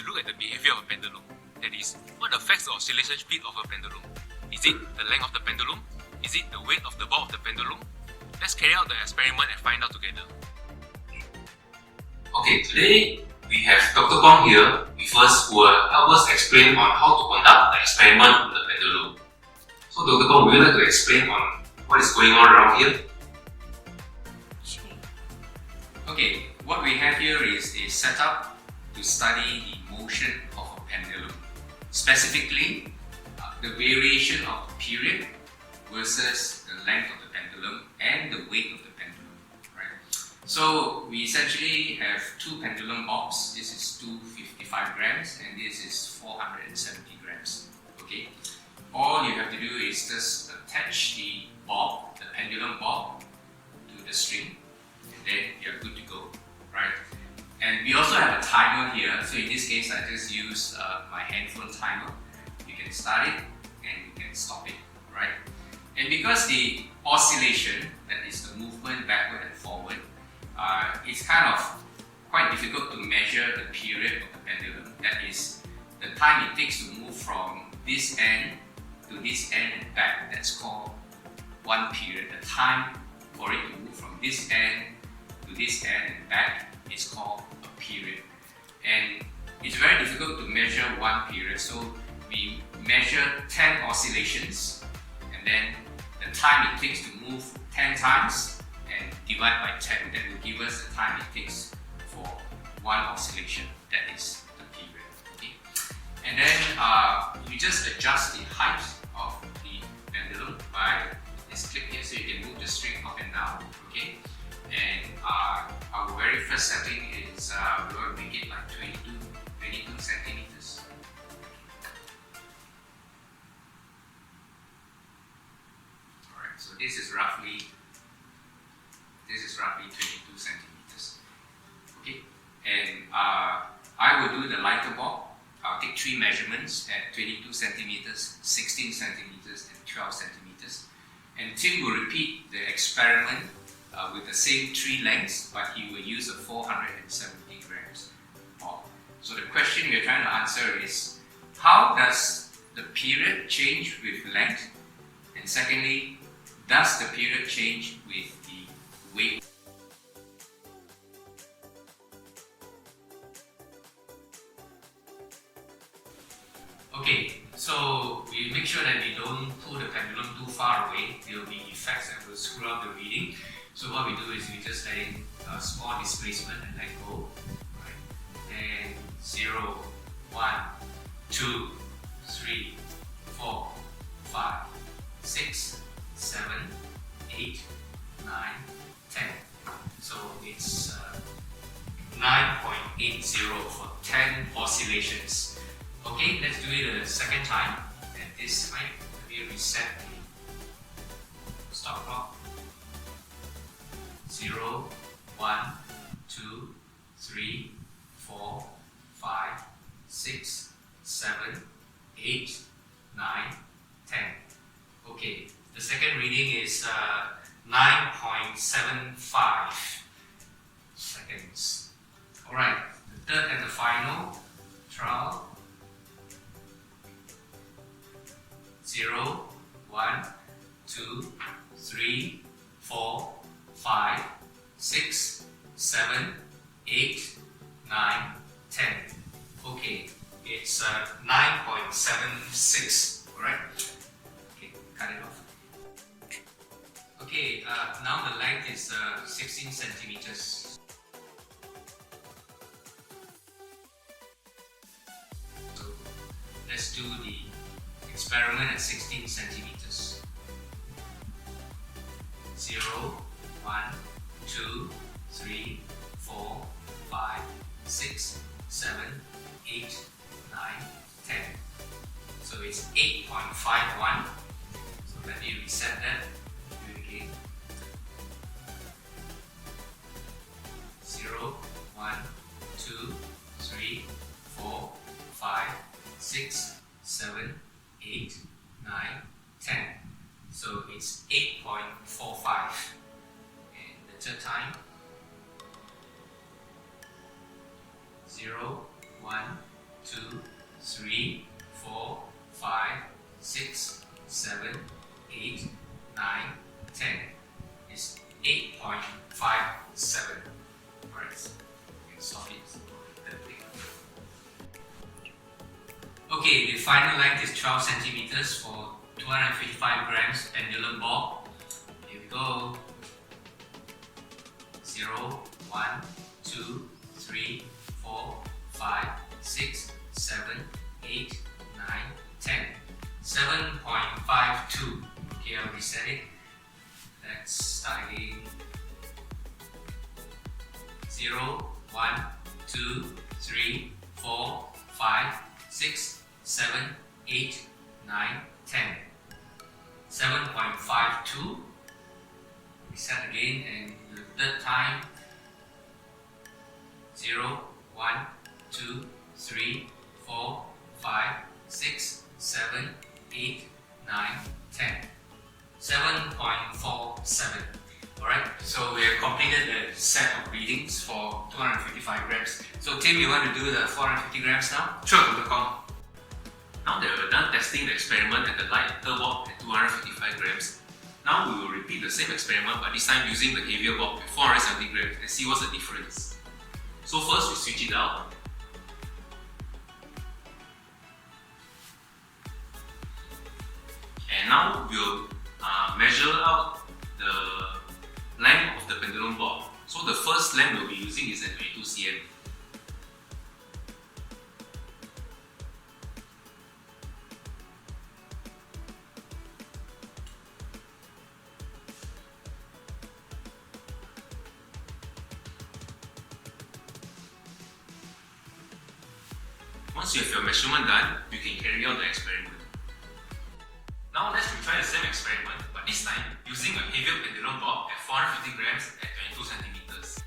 look at the behavior of a pendulum. That is, what affects the oscillation speed of a pendulum. Is it the length of the pendulum? Is it the weight of the ball of the pendulum? Let's carry out the experiment and find out together. Okay, today we have Dr. Kwong here with us who will help us explain on how to conduct the experiment with the pendulum. So Dr. Kwong, would you like to explain on what is going on around here? Okay, what we have here is a setup to study the motion of a pendulum. Specifically, the variation of the period versus the length of the pendulum and the weight of the pendulum. Right? So we essentially have two pendulum bobs. This is 255 grams and this is 470 grams. Okay. All you have to do is just attach the bob, the pendulum bob, to the string, and then you're good to go. Right? And we also have a timer here. So in this case, I just use my handphone timer. You can start it and you can stop it. Right? And because the oscillation, that is the movement backward and forward, is kind of quite difficult to measure the period of the pendulum. That is the time it takes to move from this end to this end and back. That's called one period. The time for it to move from this end to this end and back is called a period. And it's very difficult to measure one period. So we measure 10 oscillations and then the time it takes to move 10 times and divide by 10. That will give us the time it takes for one oscillation. That is the period. Okay? And then you just adjust the height of the pendulum by this click here, so you can move the string up and down. Okay? And our very first setting is we're going to make it like 22 centimeters. Alright, so this is roughly 22 centimeters. Okay, and I will do the lighter bob. I'll take 3 measurements at 22 centimeters, 16 centimeters, and 12 centimeters. And Tim will repeat the experiment with the same 3 lengths, but he will use a 470 grams bob. So the question we're trying to answer is, how does the period change with length? And secondly, does the period change with the weight? Okay, so we make sure that we don't pull the pendulum too far away. There will be effects that will screw up the reading. So what we do is we just let in a small displacement and let go. Right? And 0, 1, 2, 3, 4, 5, 6, 7, 8, 9, 10. So it's 9.80 for 10 oscillations. Okay, let's do it a second time. At this time, let me reset the stop clock. 0, 1, 2, 3, 4, 5, 6, 7, 8, 9, 10. Okay, the second reading is 9.75 seconds. Alright, the third and the final trial. 0, 1, 2, 3, 4, 5, 6, 7, 8, 9, 10. Okay, it's 9.76, alright? Okay, cut it off. Okay, now the length is 16 centimeters. So let's do the experiment at 16 centimeters. 0, 1, 2, 3, 4, 5, 6, 7, 8, 9, 10. So it's 8.51. So let me reset that. Do it again. 0, 1, 2, 3, 4, 5, 6, 7, 8, 9, 10. So it's 8.45. And the third time. 0, 1, 2, 3, 4, 5, 6, 7, 8, 9, 10 is 8.57. Alright, you can solve it that way. Okay, the final length is 12 centimeters for 255 grams pendulum ball. Here we go. 0, 1, 2, 3, 4, 5, 6, 7, 8, 9, 10. 7.52. Okay, I'll reset it. Let's start again. 0, 1, 2, 3, 4, 5, 6, 7, 8, 9, 10. 7.52. Reset again, and the third time. 0, 1, 2, 3, 4, 5, 6, 7, 8, 9, 10. 7.47. Alright, so we have completed the set of readings for 255 grams. So Tim, you want to do the 450 grams now? Sure, Dr. Kong. Now that we're done testing the experiment at the lighter bulb at 255 grams, now we will repeat the same experiment but this time using the heavier bulb at 470 grams and see what's the difference. So first we switch it out. And now we'll measure out the length of the pendulum bob. So the first length we'll be using is at 22 cm. Once you have your measurement done, you can carry out the experiment. Now let's retry the same experiment, but this time using a heavier pendulum bob at 450 grams at 22 centimeters.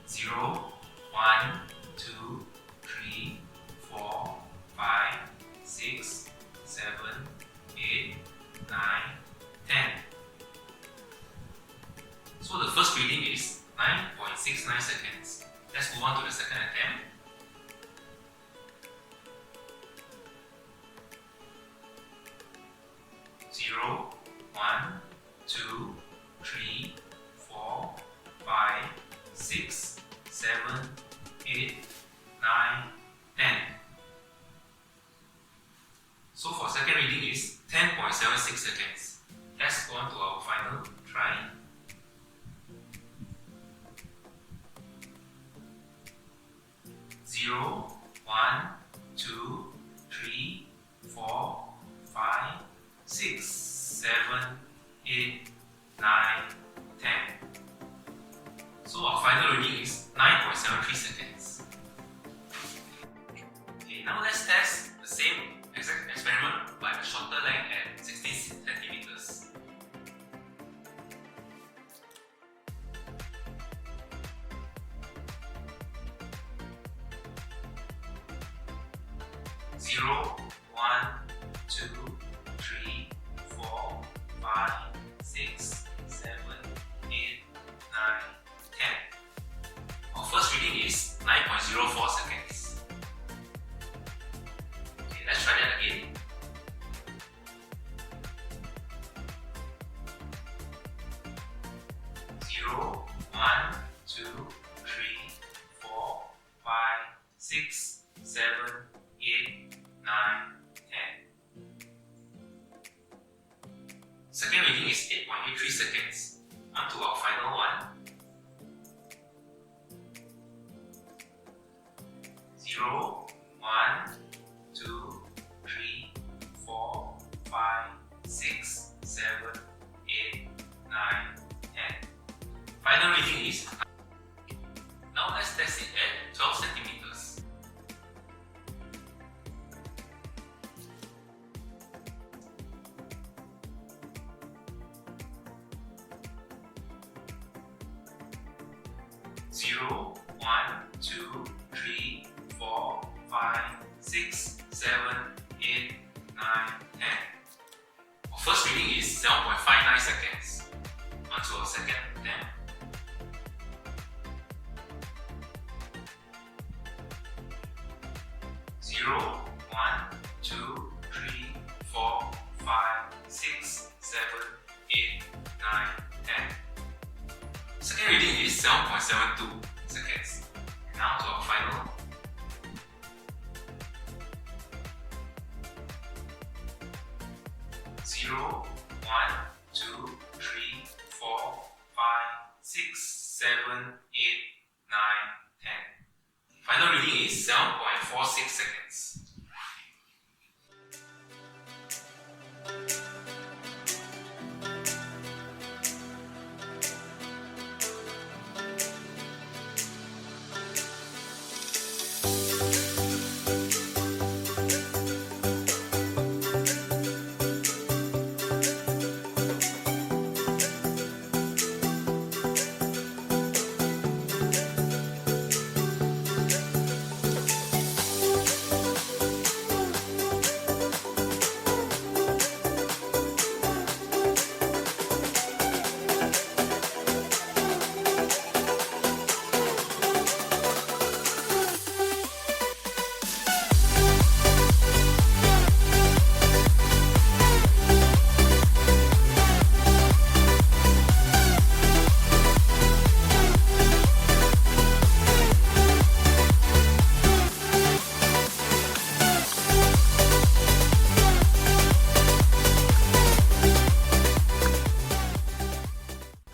Zero, 1, 2, 3, 4, 5, 6, 7, 8, 9, 10. So the first reading is 9.69 seconds. Let's move on to the second attempt. Zero, 1, 2, 3, 4, 5, 6, 7, 8, 9, 10. So for second reading is 10.76 seconds. Let's go on to our final try. Zero, 1, 2, 3, 4, 5, 6, 7, 8, 9, 10. So our final reading is 9.73 seconds. Okay, now let's test the same exact experiment but a shorter length at 16 centimeters. Zero, 1, 2, 3, 4, 5, 6, 7, 8, 9, 10. Our first reading is 9.04 seconds. Okay, let's try that again. Zero, 1, 2, 3, 4, 5, 6, 7, 8, 9, 10. Second reading is 8.83 seconds. On to our final one. 0, 1, 2, 3, 4, 5, 6, 7, 8, 9, 10. Final reading is. Now let's test it at 12 centimeters. Zero, 1, 2, 3, 4, 5, 6, 7, 8, 9, 10. Our first reading is 7.59 seconds. Onto our second attempt. 0, 1, 2, 3, 4, 5, 6, 7, 8, 9, 10. Second reading is 7.72 seconds. Now to our final. 0, 1, 2, 3, 4, 5, 6, 7, 8, 9, 10. Final reading is 7.46 seconds.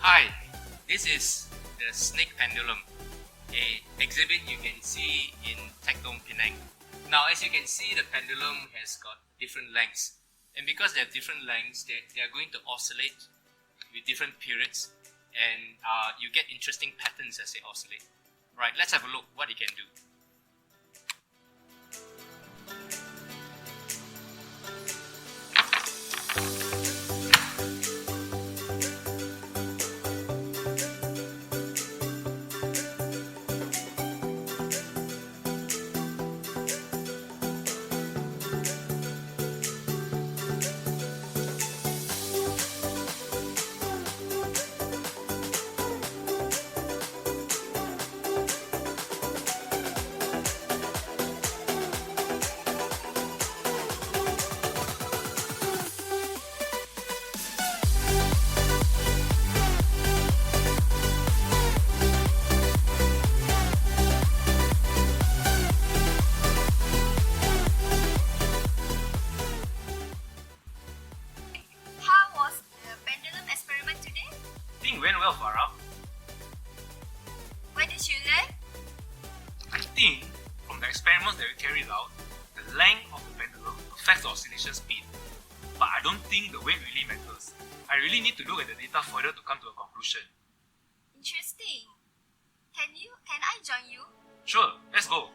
Hi, this is the snake pendulum, a exhibit you can see in Tekdong Penang. Now, as you can see, the pendulum has got different lengths, and because they have different lengths, they are going to oscillate with different periods, and you get interesting patterns as they oscillate. Right, let's have a look what it can do. Went well, Farah. What did you learn? I think from the experiments that we carried out, the length of the pendulum affects the oscillation speed. But I don't think the weight really matters. I really need to look at the data further to come to a conclusion. Interesting. Can I join you? Sure, let's go.